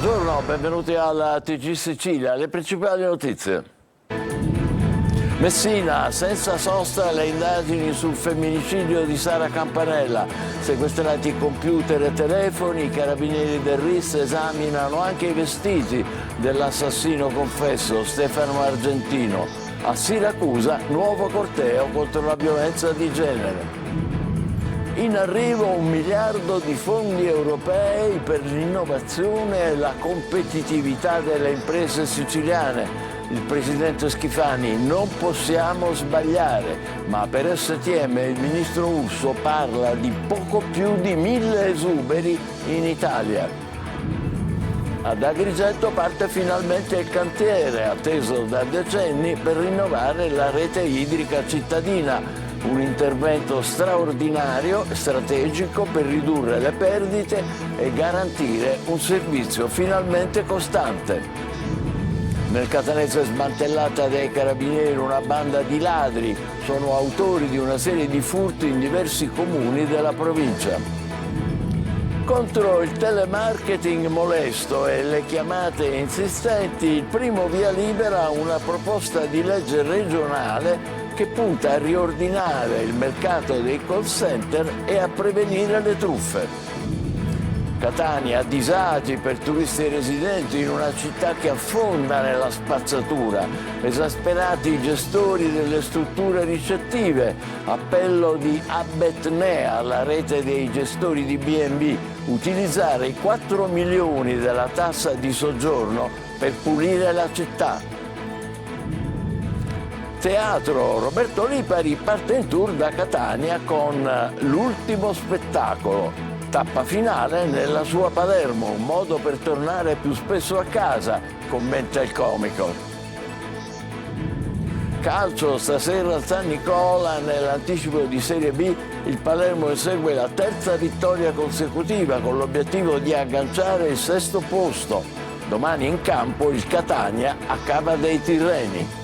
Buongiorno, benvenuti alla TG Sicilia. Le principali notizie. Messina, senza sosta le indagini sul femminicidio di Sara Campanella. Sequestrati computer e telefoni, i carabinieri del RIS esaminano anche i vestiti dell'assassino confesso Stefano Argentino. A Siracusa, nuovo corteo contro la violenza di genere. In arrivo 1 miliardo di fondi europei per l'innovazione e la competitività delle imprese siciliane. Il presidente Schifani: non possiamo sbagliare, ma per STM il ministro Urso parla di poco più di 1000 esuberi in Italia. Ad Agrigento parte finalmente il cantiere, atteso da decenni, per rinnovare la rete idrica cittadina. Un intervento straordinario, strategico per ridurre le perdite e garantire un servizio finalmente costante. Nel Catanese smantellata dai carabinieri una banda di ladri, sono autori di una serie di furti in diversi comuni della provincia. Contro il telemarketing molesto e le chiamate insistenti, il primo via libera a una proposta di legge regionale che punta a riordinare il mercato dei call center e a prevenire le truffe. Catania, disagi per turisti e residenti in una città che affonda nella spazzatura. Esasperati i gestori delle strutture ricettive. Appello di Abetnea, la rete dei gestori di B&B, utilizzare i 4 milioni della tassa di soggiorno per pulire la città. Teatro, Roberto Lipari parte in tour da Catania con L'ultimo spettacolo. Tappa finale nella sua Palermo, un modo per tornare più spesso a casa, commenta il comico. Calcio, stasera al San Nicola, nell'anticipo di Serie B, il Palermo insegue la terza vittoria consecutiva con l'obiettivo di agganciare il 6° posto. Domani in campo il Catania a Cava dei Tirreni.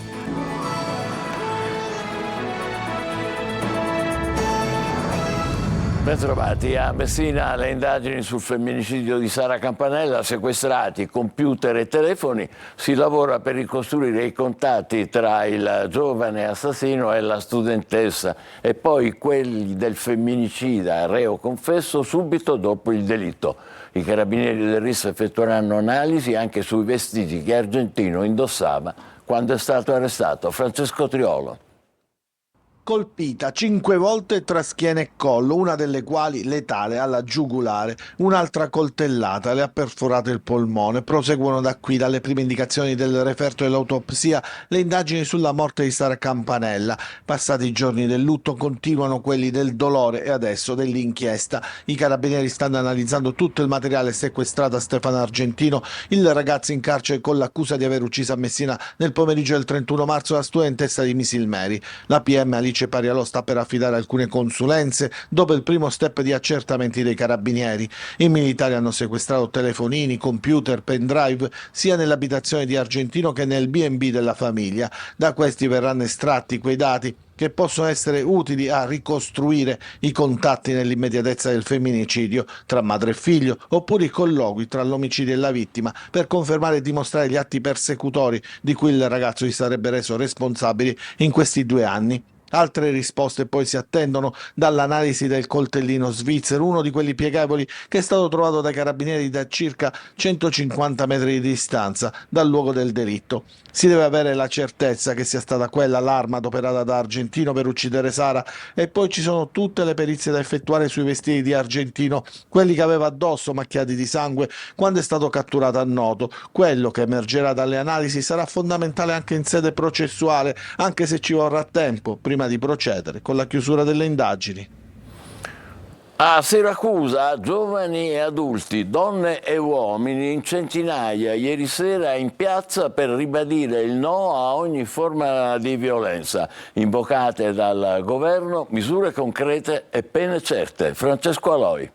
Bentrovati. A Messina le indagini sul femminicidio di Sara Campanella, sequestrati computer e telefoni, si lavora per ricostruire i contatti tra il giovane assassino e la studentessa e poi quelli del femminicida, reo confesso, subito dopo il delitto. I carabinieri del RIS effettueranno analisi anche sui vestiti che Argentino indossava quando è stato arrestato. Francesco Triolo. Colpita 5 volte tra schiena e collo, una delle quali letale alla giugulare, un'altra coltellata le ha perforato il polmone. Proseguono da qui, dalle prime indicazioni del referto dell'autopsia, le indagini sulla morte di Sara Campanella. Passati i giorni del lutto, continuano quelli del dolore e adesso dell'inchiesta. I carabinieri stanno analizzando tutto il materiale sequestrato a Stefano Argentino, il ragazzo in carcere con l'accusa di aver ucciso a Messina nel pomeriggio del 31 marzo la studentessa di Misilmeri. La PM Alice Parialò sta per affidare alcune consulenze dopo il primo step di accertamenti dei carabinieri. I militari hanno sequestrato telefonini, computer, pendrive sia nell'abitazione di Argentino che nel B&B della famiglia. Da questi verranno estratti quei dati che possono essere utili a ricostruire i contatti nell'immediatezza del femminicidio tra madre e figlio, oppure i colloqui tra l'omicidio e la vittima, per confermare e dimostrare gli atti persecutori di cui il ragazzo si sarebbe reso responsabile in questi 2 anni. Altre risposte poi si attendono dall'analisi del coltellino svizzero, uno di quelli pieghevoli che è stato trovato dai carabinieri da circa 150 metri di distanza dal luogo del delitto. Si deve avere la certezza che sia stata quella l'arma adoperata da Argentino per uccidere Sara, e poi ci sono tutte le perizie da effettuare sui vestiti di Argentino, quelli che aveva addosso macchiati di sangue quando è stato catturato a Noto. Quello che emergerà dalle analisi sarà fondamentale anche in sede processuale, anche se ci vorrà tempo prima di procedere con la chiusura delle indagini. A Siracusa, giovani e adulti, donne e uomini in centinaia ieri sera in piazza per ribadire il no a ogni forma di violenza. Invocate dal governo misure concrete e pene certe. Francesco Aloi.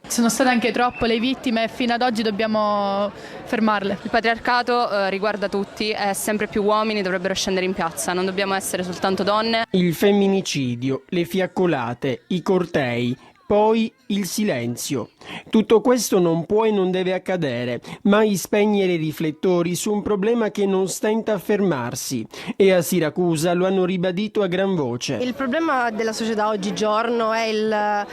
Sono state anche troppo le vittime e fino ad oggi dobbiamo fermarle. Il patriarcato riguarda tutti e sempre più uomini dovrebbero scendere in piazza, non dobbiamo essere soltanto donne. Il femminicidio, le fiaccolate, i cortei, Poi il silenzio. Tutto questo non può e non deve accadere, mai spegnere i riflettori su un problema che non stenta a fermarsi, e a Siracusa lo hanno ribadito a gran voce. Il problema della società oggigiorno è la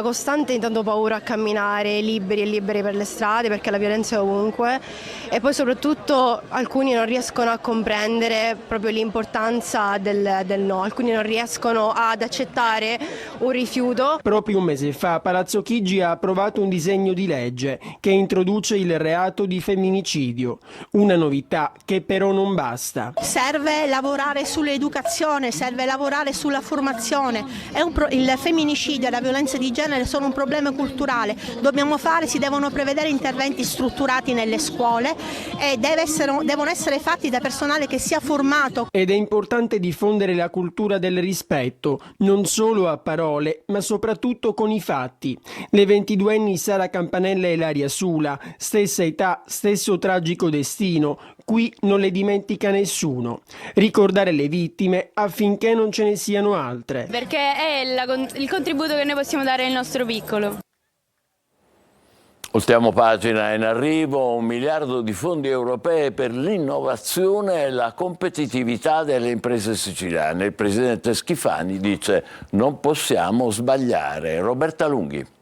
costante intanto paura a camminare liberi e liberi per le strade, perché la violenza è ovunque, e poi soprattutto alcuni non riescono a comprendere proprio l'importanza del no, alcuni non riescono ad accettare un rifiuto. Proprio un mese fa Palazzo Chigi ha approvato un disegno di legge che introduce il reato di femminicidio, una novità che però non basta. Serve lavorare sull'educazione, serve lavorare sulla formazione. Il femminicidio e la violenza di genere sono un problema culturale. Si devono prevedere interventi strutturati nelle scuole e devono essere fatti da personale che sia formato. Ed è importante diffondere la cultura del rispetto, non solo a parole, ma soprattutto con i fatti. Le 22enni Sara Campanella e Ilaria Sula, stessa età, stesso tragico destino, qui non le dimentica nessuno. Ricordare le vittime affinché non ce ne siano altre. Perché è il contributo che noi possiamo dare al nostro piccolo. Ultima pagina in arrivo, 1 miliardo di fondi europei per l'innovazione e la competitività delle imprese siciliane. Il presidente Schifani dice non possiamo sbagliare. Roberta Lunghi.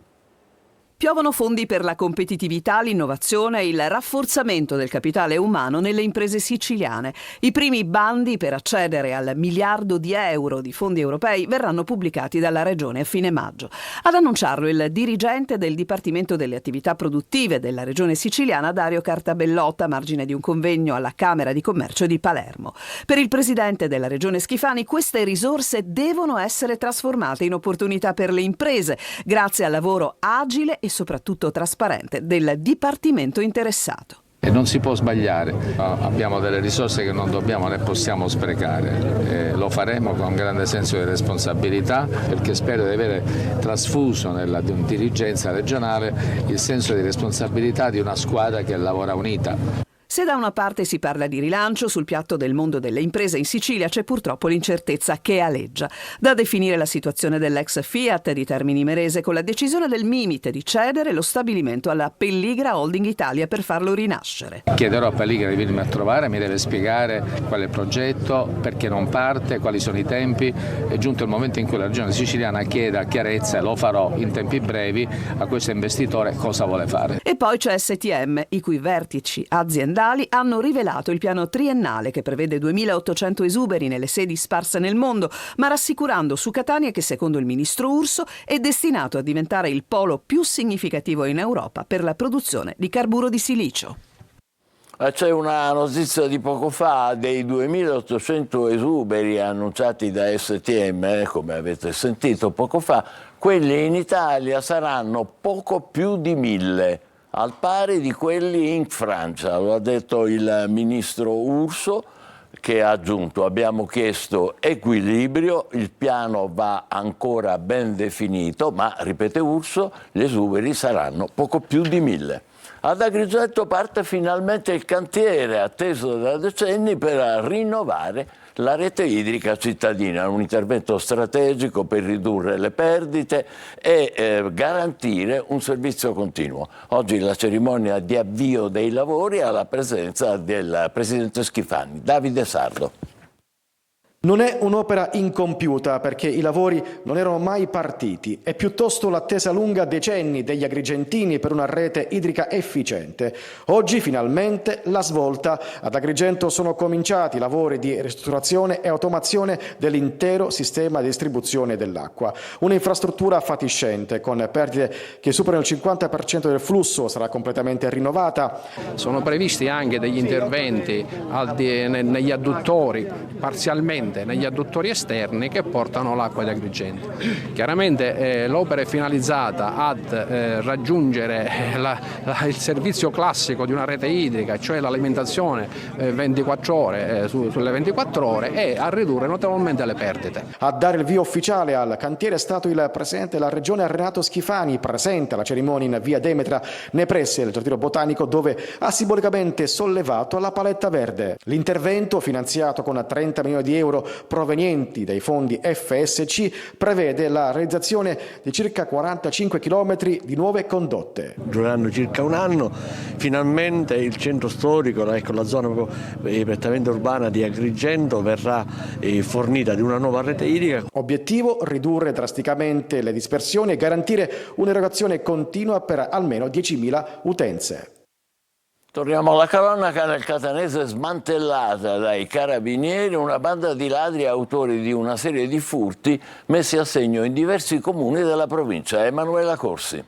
Piovono fondi per la competitività, l'innovazione e il rafforzamento del capitale umano nelle imprese siciliane. I primi bandi per accedere al 1 miliardo di euro di fondi europei verranno pubblicati dalla Regione a fine maggio. Ad annunciarlo il dirigente del Dipartimento delle Attività Produttive della Regione siciliana, Dario Cartabellotta, a margine di un convegno alla Camera di Commercio di Palermo. Per il presidente della Regione Schifani queste risorse devono essere trasformate in opportunità per le imprese, grazie al lavoro agile e soprattutto trasparente del dipartimento interessato. E non si può sbagliare, abbiamo delle risorse che non dobbiamo né possiamo sprecare, lo faremo con grande senso di responsabilità, perché spero di avere trasfuso nella dirigenza regionale il senso di responsabilità di una squadra che lavora unita. Se da una parte si parla di rilancio, sul piatto del mondo delle imprese in Sicilia c'è purtroppo l'incertezza che aleggia. Da definire la situazione dell'ex Fiat di Termini Imerese con la decisione del Mimit di cedere lo stabilimento alla Pelligra Holding Italia per farlo rinascere. Chiederò a Pelligra di venirmi a trovare, mi deve spiegare qual è il progetto, perché non parte, quali sono i tempi. È giunto il momento in cui la regione siciliana chieda chiarezza, e lo farò in tempi brevi, a questo investitore cosa vuole fare. E poi c'è STM, i cui vertici aziendali hanno rivelato il piano triennale che prevede 2.800 esuberi nelle sedi sparse nel mondo, ma rassicurando su Catania che secondo il ministro Urso è destinato a diventare il polo più significativo in Europa per la produzione di carburo di silicio. C'è una notizia di poco fa dei 2.800 esuberi annunciati da STM, come avete sentito poco fa, quelli in Italia saranno poco più di 1.000. Al pari di quelli in Francia, lo ha detto il ministro Urso, che ha aggiunto: abbiamo chiesto equilibrio, il piano va ancora ben definito, ma, ripete Urso, gli esuberi saranno poco più di 1.000. Ad Agrigento parte finalmente il cantiere atteso da decenni per rinnovare la rete idrica cittadina, un intervento strategico per ridurre le perdite e garantire un servizio continuo. Oggi la cerimonia di avvio dei lavori alla presenza del presidente Schifani. Davide Sardo. Non è un'opera incompiuta perché i lavori non erano mai partiti, è piuttosto l'attesa lunga decenni degli agrigentini per una rete idrica efficiente. Oggi finalmente la svolta. Ad Agrigento sono cominciati i lavori di ristrutturazione e automazione dell'intero sistema di distribuzione dell'acqua. Un'infrastruttura fatiscente con perdite che superano il 50% del flusso, sarà completamente rinnovata. Sono previsti anche degli interventi negli adduttori, parzialmente negli adduttori esterni che portano l'acqua di Agrigento. Chiaramente l'opera è finalizzata ad raggiungere il servizio classico di una rete idrica, cioè l'alimentazione 24 ore sulle 24 ore, e a ridurre notevolmente le perdite. A dare il via ufficiale al cantiere è stato il presidente della regione Renato Schifani, presente alla cerimonia in via Demetra nei pressi del giardino botanico, dove ha simbolicamente sollevato la paletta verde. L'intervento, finanziato con 30 milioni di euro euro provenienti dai fondi FSC prevede la realizzazione di circa 45 chilometri di nuove condotte. Dureranno circa un anno, finalmente il centro storico, ecco, la zona proprio prettamente urbana di Agrigento verrà fornita di una nuova rete idrica. Obiettivo: ridurre drasticamente le dispersioni e garantire un'erogazione continua per almeno 10.000 utenze. Torniamo alla cronaca. Nel catanese, smantellata dai carabinieri una banda di ladri autori di una serie di furti messi a segno in diversi comuni della provincia. Emanuela Corsi.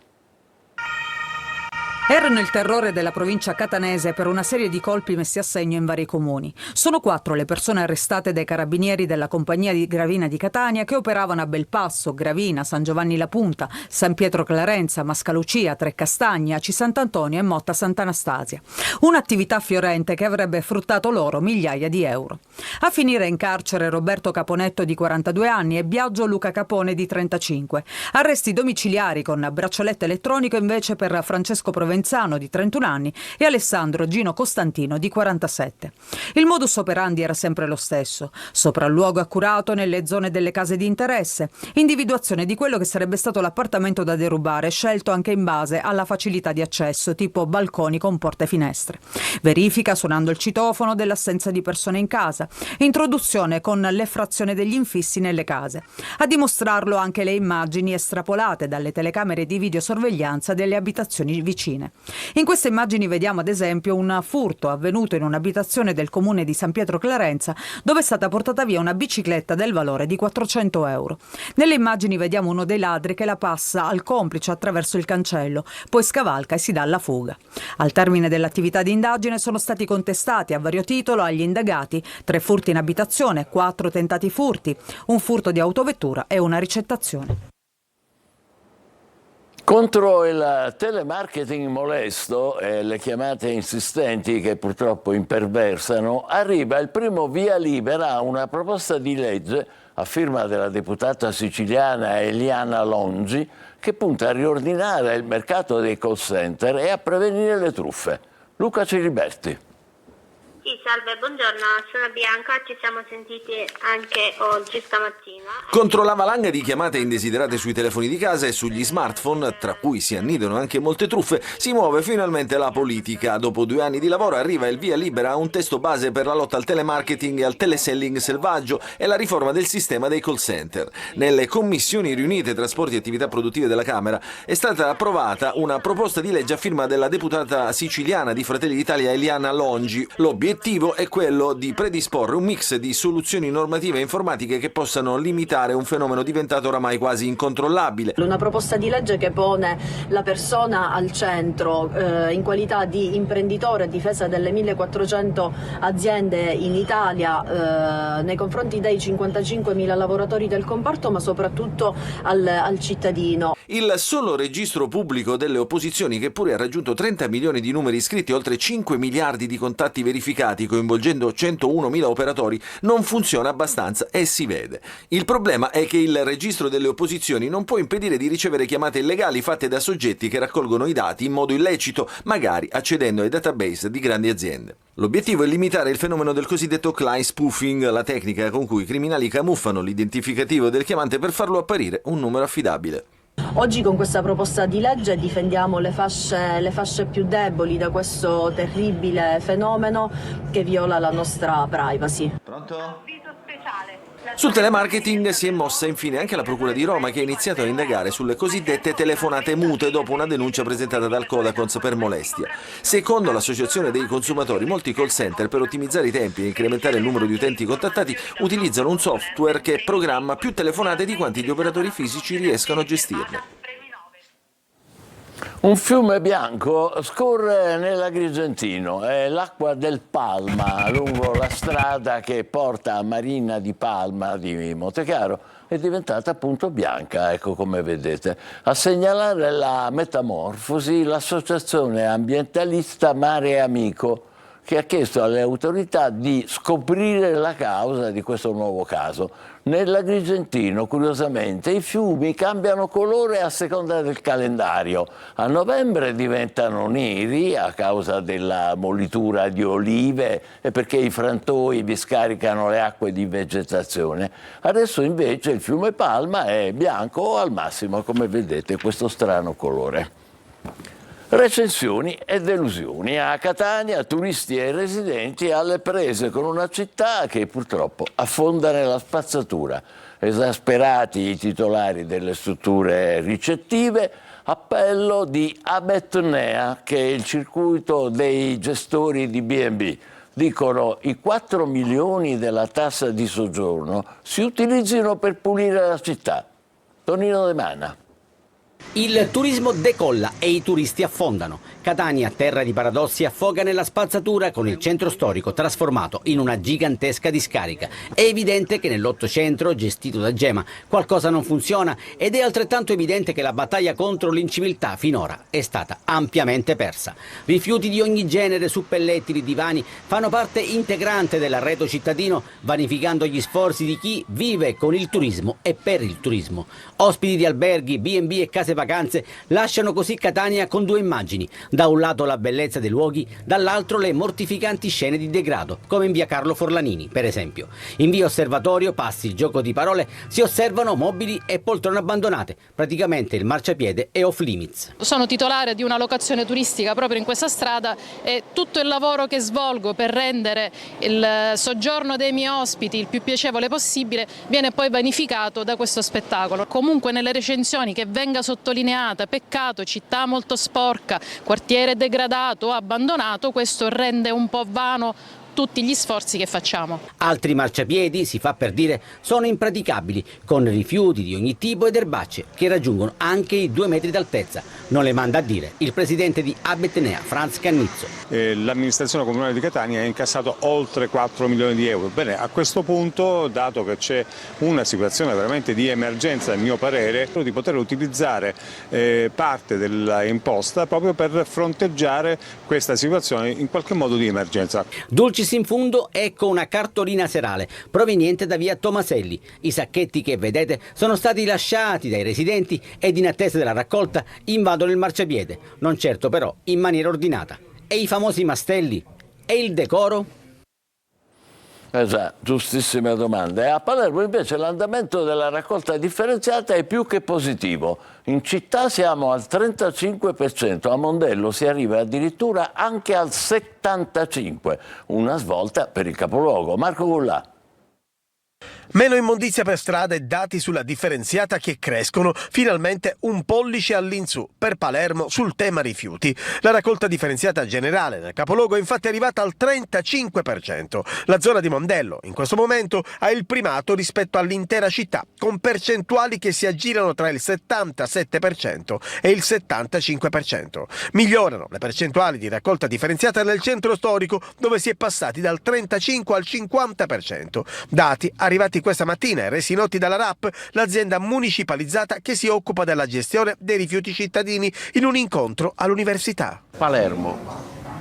Erano il terrore della provincia catanese per una serie di colpi messi a segno in vari comuni. Sono 4 le persone arrestate dai carabinieri della compagnia di Gravina di Catania che operavano a Belpasso, Gravina, San Giovanni La Punta, San Pietro Clarenza, Mascalucia, Trecastagni, Aci Sant'Antonio e Motta Sant'Anastasia. Un'attività fiorente che avrebbe fruttato loro migliaia di euro. A finire in carcere Roberto Caponetto di 42 anni e Biagio Luca Capone di 35. Arresti domiciliari con braccialetto elettronico invece per Francesco Provenzano di 31 anni e Alessandro Gino Costantino di 47. Il modus operandi era sempre lo stesso: sopralluogo accurato nelle zone delle case di interesse, individuazione di quello che sarebbe stato l'appartamento da derubare, scelto anche in base alla facilità di accesso, tipo balconi con porte e finestre. Verifica suonando il citofono dell'assenza di persone in casa, introduzione con l'effrazione degli infissi nelle case. A dimostrarlo anche le immagini estrapolate dalle telecamere di videosorveglianza delle abitazioni vicine. In queste immagini vediamo ad esempio un furto avvenuto in un'abitazione del comune di San Pietro Clarenza, dove è stata portata via una bicicletta del valore di 400 euro. Nelle immagini vediamo uno dei ladri che la passa al complice attraverso il cancello, poi scavalca e si dà alla fuga. Al termine dell'attività di indagine sono stati contestati a vario titolo agli indagati 3 furti in abitazione, 4 tentati furti, un furto di autovettura e una ricettazione. Contro il telemarketing molesto e le chiamate insistenti che purtroppo imperversano, arriva il primo via libera a una proposta di legge a firma della deputata siciliana Eliana Longi che punta a riordinare il mercato dei call center e a prevenire le truffe. Luca Ciliberti. Sì, salve, buongiorno, sono Bianca, ci siamo sentiti anche oggi stamattina. Contro la valanga di chiamate indesiderate sui telefoni di casa e sugli smartphone, tra cui si annidano anche molte truffe, si muove finalmente la politica. Dopo 2 anni di lavoro arriva il via libera a un testo base per la lotta al telemarketing e al teleselling selvaggio e la riforma del sistema dei call center. Nelle commissioni riunite trasporti e attività produttive della Camera è stata approvata una proposta di legge a firma della deputata siciliana di Fratelli d'Italia Eliana Longi. L'obiettivo è quello di predisporre un mix di soluzioni normative e informatiche che possano limitare un fenomeno diventato oramai quasi incontrollabile. Una proposta di legge che pone la persona al centro in qualità di imprenditore a difesa delle 1400 aziende in Italia nei confronti dei 55.000 lavoratori del comparto, ma soprattutto al cittadino. Il solo registro pubblico delle opposizioni, che pure ha raggiunto 30 milioni di numeri iscritti e oltre 5 miliardi di contatti verificati, coinvolgendo 101.000 operatori, non funziona abbastanza e si vede. Il problema è che il registro delle opposizioni non può impedire di ricevere chiamate illegali fatte da soggetti che raccolgono i dati in modo illecito, magari accedendo ai database di grandi aziende. L'obiettivo è limitare il fenomeno del cosiddetto client spoofing, la tecnica con cui i criminali camuffano l'identificativo del chiamante per farlo apparire un numero affidabile. Oggi con questa proposta di legge difendiamo le fasce più deboli da questo terribile fenomeno che viola la nostra privacy. Pronto? Sul telemarketing si è mossa infine anche la Procura di Roma, che ha iniziato a indagare sulle cosiddette telefonate mute dopo una denuncia presentata dal Codacons per molestia. Secondo l'Associazione dei Consumatori, molti call center, per ottimizzare i tempi e incrementare il numero di utenti contattati, utilizzano un software che programma più telefonate di quanti gli operatori fisici riescano a gestirne. Un fiume bianco scorre nell'Agrigentino, è l'acqua del Palma lungo la strada che porta a Marina di Palma di Montecaro, è diventata appunto bianca, ecco come vedete. A segnalare la metamorfosi l'associazione ambientalista Mare Amico, che ha chiesto alle autorità di scoprire la causa di questo nuovo caso. Nell'Agrigentino, curiosamente, i fiumi cambiano colore a seconda del calendario. A novembre diventano neri a causa della molitura di olive e perché i frantoi vi scaricano le acque di vegetazione. Adesso invece il fiume Palma è bianco o al massimo, come vedete, questo strano colore. Recensioni e delusioni. A Catania turisti e residenti alle prese con una città che purtroppo affonda nella spazzatura. Esasperati i titolari delle strutture ricettive, appello di Abetnea, che è il circuito dei gestori di B&B. Dicono i 4 milioni della tassa di soggiorno si utilizzino per pulire la città. Tonino De Mana. Il turismo decolla e i turisti affondano. Catania, terra di paradossi, affoga nella spazzatura con il centro storico trasformato in una gigantesca discarica. È evidente che nell'Ottocentro, gestito da Gema, qualcosa non funziona ed è altrettanto evidente che la battaglia contro l'inciviltà finora è stata ampiamente persa. Rifiuti di ogni genere, suppellettili, divani fanno parte integrante dell'arredo cittadino, vanificando gli sforzi di chi vive con il turismo e per il turismo. Ospiti di alberghi, B&B e case vacanze lasciano così Catania con due immagini: da un lato la bellezza dei luoghi, dall'altro le mortificanti scene di degrado, come in via Carlo Forlanini, per esempio. In via Osservatorio, passi il gioco di parole, si osservano mobili e poltrone abbandonate. Praticamente il marciapiede è off limits. Sono titolare di una locazione turistica proprio in questa strada e tutto il lavoro che svolgo per rendere il soggiorno dei miei ospiti il più piacevole possibile viene poi vanificato da questo spettacolo. Comunque nelle recensioni che venga sottolineata peccato, città molto sporca, quartiere degradato, abbandonato, questo rende un po' vano tutti gli sforzi che facciamo. Altri marciapiedi, si fa per dire, sono impraticabili, con rifiuti di ogni tipo ed erbacce che raggiungono anche i 2 metri d'altezza. Non le manda a dire il presidente di Abetnea, Franz Cannizzo. L'amministrazione comunale di Catania ha incassato oltre 4 milioni di euro. Bene, a questo punto, dato che c'è una situazione veramente di emergenza, a mio parere, di poter utilizzare parte della imposta proprio per fronteggiare questa situazione in qualche modo di emergenza. Dulcis in fundo, ecco una cartolina serale proveniente da via Tomaselli. I sacchetti che vedete sono stati lasciati dai residenti ed in attesa della raccolta invadono il marciapiede, non certo però in maniera ordinata. E i famosi mastelli? E il decoro? Esatto, giustissime domande. A Palermo invece l'andamento della raccolta differenziata è più che positivo. In città siamo al 35%, a Mondello si arriva addirittura anche al 75%. Una svolta per il capoluogo. Marco Gullà. Meno immondizia per strada e dati sulla differenziata che crescono, finalmente un pollice all'insù per Palermo sul tema rifiuti. La raccolta differenziata generale nel capoluogo è infatti arrivata al 35%. La zona di Mondello in questo momento ha il primato rispetto all'intera città, con percentuali che si aggirano tra il 77% e il 75%. Migliorano le percentuali di raccolta differenziata nel centro storico, dove si è passati dal 35 al 50%. Dati arrivati questa mattina e resi noti dalla RAP, l'azienda municipalizzata che si occupa della gestione dei rifiuti cittadini, in un incontro all'università. Palermo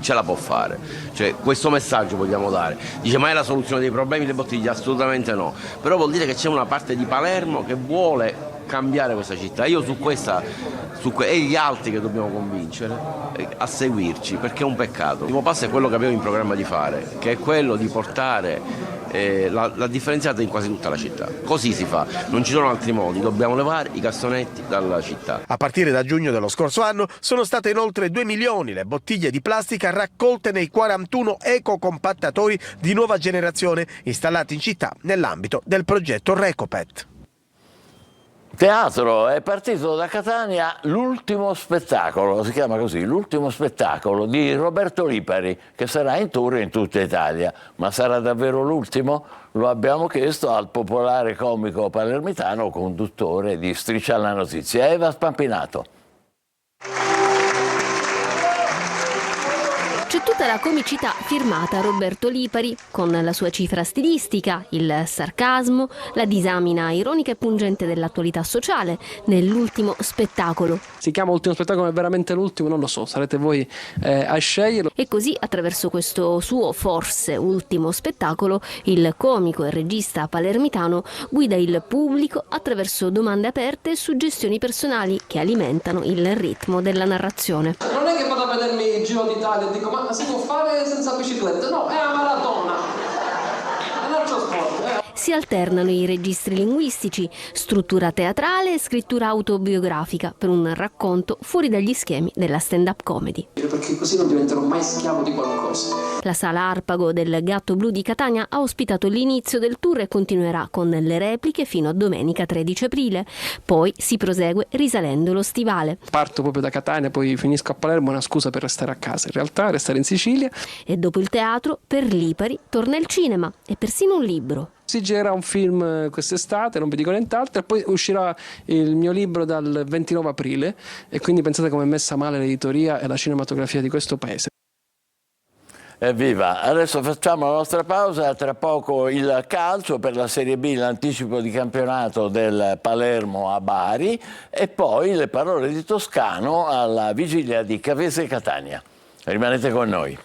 ce la può fare, cioè questo messaggio vogliamo dare. Dice ma è la soluzione dei problemi delle bottiglie? Assolutamente no, però vuol dire che c'è una parte di Palermo che vuole cambiare questa città. Io su questa e gli altri che dobbiamo convincere a seguirci, perché è un peccato. Il primo passo è quello che avevo in programma di fare, che è quello di portare la differenziata in quasi tutta la città. Così si fa, non ci sono altri modi, dobbiamo levare i cassonetti dalla città. A partire da giugno dello scorso anno sono state inoltre 2 milioni le bottiglie di plastica raccolte nei 41 ecocompattatori di nuova generazione installati in città nell'ambito del progetto Recopet. Teatro, è partito da Catania l'ultimo spettacolo, si chiama così, l'ultimo spettacolo di Roberto Lipari, che sarà in tour in tutta Italia. Ma sarà davvero l'ultimo? Lo abbiamo chiesto al popolare comico palermitano, conduttore di Striscia la Notizia, Eva Spampinato. C'è Tutta la comicità firmata Roberto Lipari, con la sua cifra stilistica, il sarcasmo, la disamina ironica e pungente dell'attualità sociale nell'ultimo spettacolo. Si chiama Ultimo Spettacolo, è veramente l'ultimo? Non lo so, sarete voi a sceglierlo. E così, attraverso questo suo forse ultimo spettacolo, il comico e regista palermitano guida il pubblico attraverso domande aperte e suggestioni personali che alimentano il ritmo della narrazione. Non è che vado a vedermi il Giro d'Italia e dico ma si può fare senza bicicletta? No, è una maratona, è un altro sport. Si alternano i registri linguistici, struttura teatrale e scrittura autobiografica per un racconto fuori dagli schemi della stand-up comedy. Perché così non diventerò mai schiavo di qualcosa. La sala Arpago del Gatto Blu di Catania ha ospitato l'inizio del tour e continuerà con le repliche fino a domenica 13 aprile. Poi si prosegue risalendo lo stivale. Parto proprio da Catania, poi finisco a Palermo, è una scusa per restare a casa, in realtà restare in Sicilia. E dopo il teatro, per Lipari, torna il cinema e persino un libro. Si gira un film quest'estate, non vi dico nient'altro, e poi uscirà il mio libro dal 29 aprile e quindi pensate come è messa male l'editoria e la cinematografia di questo paese. Evviva! Adesso facciamo la nostra pausa, tra poco il calcio per la Serie B, l'anticipo di campionato del Palermo a Bari e poi le parole di Toscano alla vigilia di Cavese Catania. Rimanete con noi.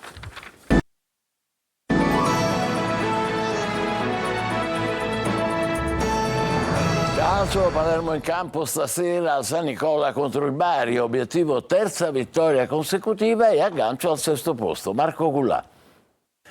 Calcio, Palermo in campo stasera al San Nicola contro il Bari, obiettivo terza vittoria consecutiva e aggancio al sesto posto. Marco Gullà.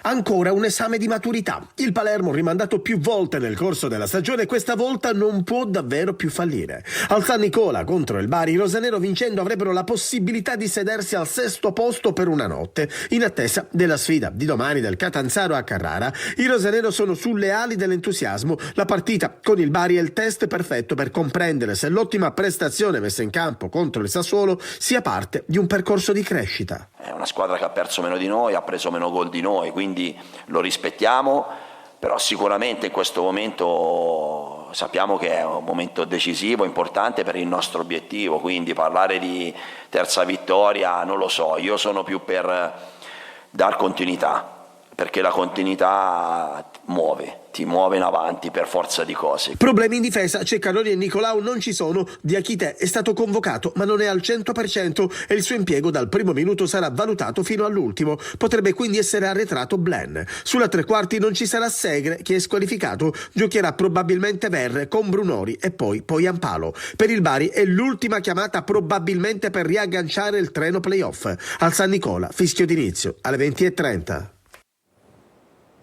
Ancora un esame di maturità. Il Palermo, rimandato più volte nel corso della stagione, questa volta non può davvero più fallire. Al San Nicola contro il Bari, i rosanero vincendo avrebbero la possibilità di sedersi al sesto posto per una notte. In attesa della sfida di domani del Catanzaro a Carrara, i rosanero sono sulle ali dell'entusiasmo. La partita con il Bari è il test perfetto per comprendere se l'ottima prestazione messa in campo contro il Sassuolo sia parte di un percorso di crescita. È una squadra che ha perso meno di noi, ha preso meno gol di noi, quindi lo rispettiamo, però sicuramente in questo momento sappiamo che è un momento decisivo, importante per il nostro obiettivo, quindi parlare di terza vittoria non lo so, io sono più per dar continuità, perché la continuità ti muove in avanti per forza di cose. Problemi in difesa, Ceccaroni e Nicolau non ci sono, Diachité è stato convocato ma non è al 100% e il suo impiego dal primo minuto sarà valutato fino all'ultimo, potrebbe quindi essere arretrato Blen. Sulla tre quarti non ci sarà Segre che è squalificato, giocherà probabilmente Verre con Brunori e poi Ampalo. Per il Bari è l'ultima chiamata probabilmente per riagganciare il treno playoff. Al San Nicola, fischio d'inizio alle 20:30.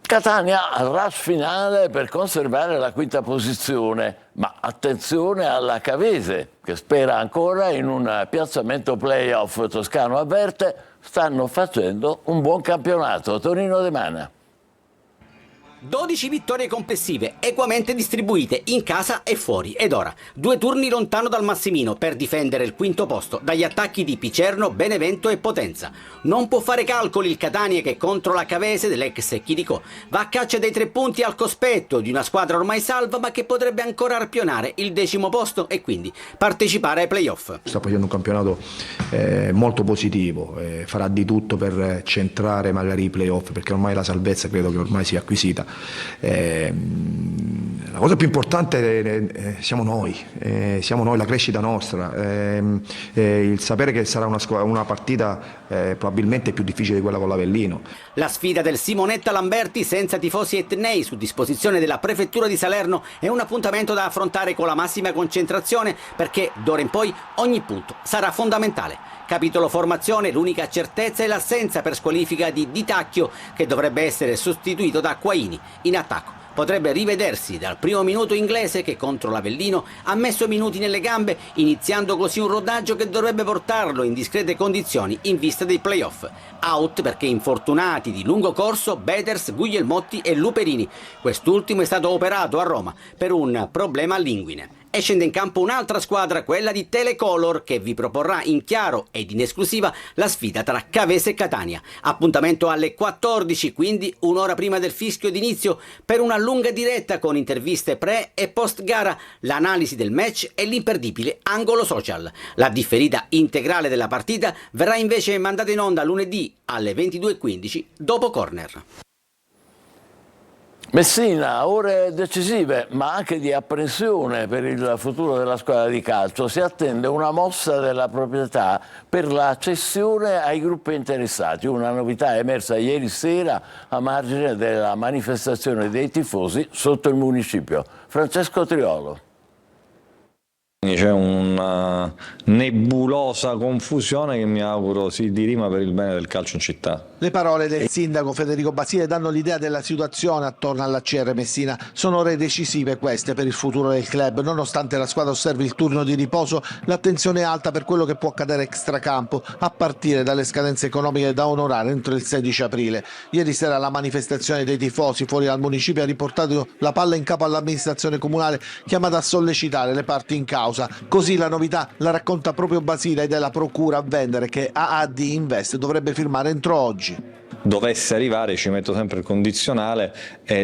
Catania al rush finale per conservare la quinta posizione, ma attenzione alla Cavese che spera ancora in un piazzamento playoff. Toscano avverte, stanno facendo un buon campionato. Tonino De Mana. 12 vittorie complessive, equamente distribuite in casa e fuori. Ed ora 2 turni lontano dal Massimino per difendere il quinto posto dagli attacchi di Picerno, Benevento e Potenza. Non può fare calcoli il Catania che contro la Cavese dell'ex Chirico va a caccia dei 3 punti al cospetto di una squadra ormai salva ma che potrebbe ancora arpionare il 10° posto e quindi partecipare ai playoff. Sta facendo un campionato molto positivo, farà di tutto per centrare magari i playoff perché ormai la salvezza credo che ormai sia acquisita. La cosa più importante siamo noi, la crescita nostra, il sapere che sarà una partita probabilmente più difficile di quella con l'Avellino. La sfida del Simonetta Lamberti senza tifosi etnei su disposizione della prefettura di Salerno è un appuntamento da affrontare con la massima concentrazione perché d'ora in poi ogni punto sarà fondamentale. Capitolo formazione, l'unica certezza è l'assenza per squalifica di Di Tacchio che dovrebbe essere sostituito da Acquaini. In attacco potrebbe rivedersi dal primo minuto inglese che contro l'Avellino ha messo minuti nelle gambe, iniziando così un rodaggio che dovrebbe portarlo in discrete condizioni in vista dei playoff. Out perché infortunati di lungo corso Beders, Guglielmotti e Luperini. Quest'ultimo è stato operato a Roma per un problema all'inguine. e scende in campo un'altra squadra, quella di Telecolor, che vi proporrà in chiaro ed in esclusiva la sfida tra Cavese e Catania. Appuntamento alle 14, quindi un'ora prima del fischio d'inizio, per una lunga diretta con interviste pre e post gara, l'analisi del match e l'imperdibile angolo social. La differita integrale della partita verrà invece mandata in onda lunedì alle 22:15 dopo corner. Messina, ore decisive ma anche di apprensione per il futuro della squadra di calcio. Si attende una mossa della proprietà per la cessione ai gruppi interessati, una novità emersa ieri sera a margine della manifestazione dei tifosi sotto il municipio. Francesco Triolo. C'è una nebulosa confusione che mi auguro si dirima per il bene del calcio in città. Le parole del sindaco Federico Basile danno l'idea della situazione attorno alla CR Messina. Sono ore decisive queste per il futuro del club. Nonostante la squadra osservi il turno di riposo, l'attenzione è alta per quello che può accadere extracampo, a partire dalle scadenze economiche da onorare entro il 16 aprile. Ieri sera la manifestazione dei tifosi fuori dal municipio ha riportato la palla in capo all'amministrazione comunale, chiamata a sollecitare le parti in causa. Così la novità la racconta proprio Basile ed è la procura a vendere che AAD Invest dovrebbe firmare entro oggi. Dovesse arrivare, ci metto sempre il condizionale,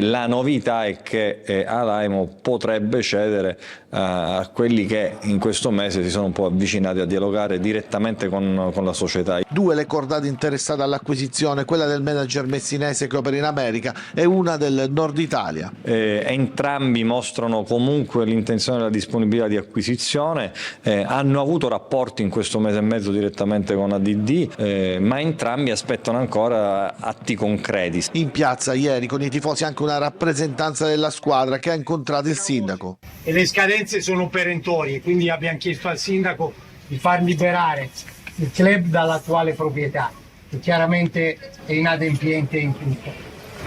la novità è che Alaimo potrebbe cedere a quelli che in questo mese si sono un po' avvicinati a dialogare direttamente con la società. 2 le cordate interessate all'acquisizione, quella del manager messinese che opera in America e una del Nord Italia. Entrambi mostrano comunque l'intenzione e la disponibilità di acquisizione, hanno avuto rapporti in questo mese e mezzo direttamente con ADD, ma entrambi aspettano ancora atti concreti. In piazza ieri con i tifosi anche una rappresentanza della squadra che ha incontrato il sindaco. E le scadenze sono perentorie, quindi abbiamo chiesto al sindaco di far liberare il club dall'attuale proprietà, che chiaramente è inadempiente in tutto.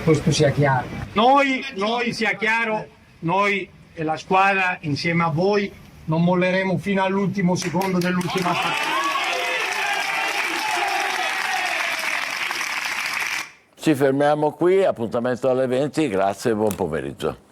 Questo sia chiaro. Noi sia chiaro, noi e la squadra insieme a voi non molleremo fino all'ultimo secondo dell'ultima partita. Ci fermiamo qui, appuntamento alle 20, grazie e buon pomeriggio.